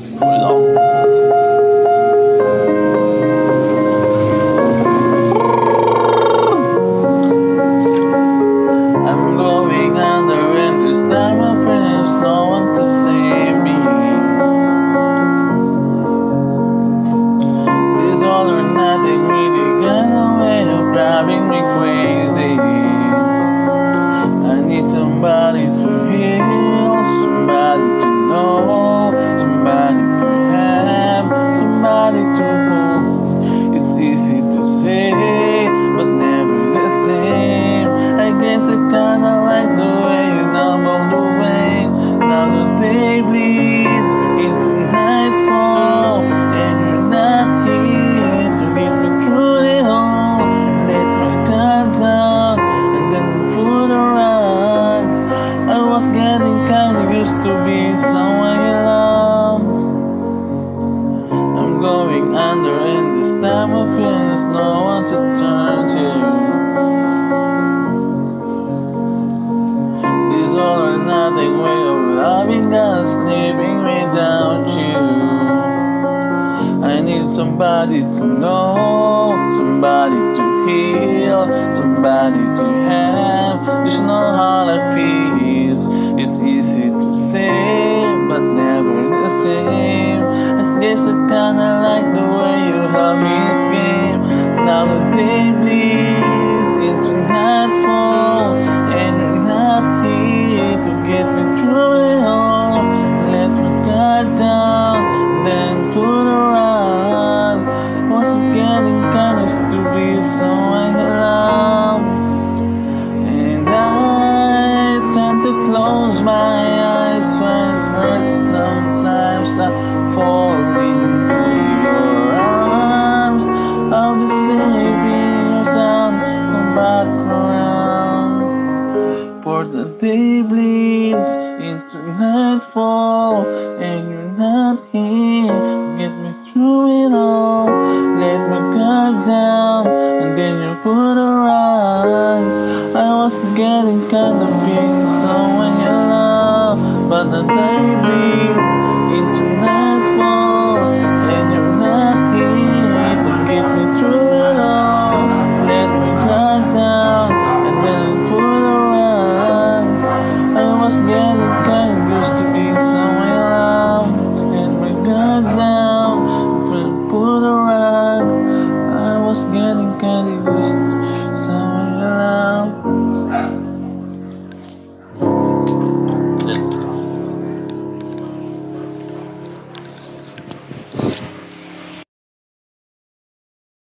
I'm going under and this time I finish, no one to save me. This all or nothing really got a way of driving me crazy. I need somebody to heal, somebody to know, somebody to have, somebody to hold. It's easy to say, but never the same. I guess I kinda like the way you numb all the way. Now the day bleeds into nightfall, and you're not here to get me through it all. Let my guard down, and then put around. I was getting kinda used to be someone you love. I'm going under, and this time I feel there's no one to turn to. This all or nothing way of loving us, living without you. I need somebody to know, somebody to heal, somebody to have. You should know how life feels. It's easy to say, but never the same. I guess I kinda like the way you help me escape. Now the day bleeds into nightfall, and you're not here to get me through it all. Let my guard down, then put around. Was getting kinda used to be someone you love. And I tend to close my eyes when it hurts sometimes. Not falling into your arms. I'll be saving your sound, come back around. For the day bleeds into nightfall, and you're not here.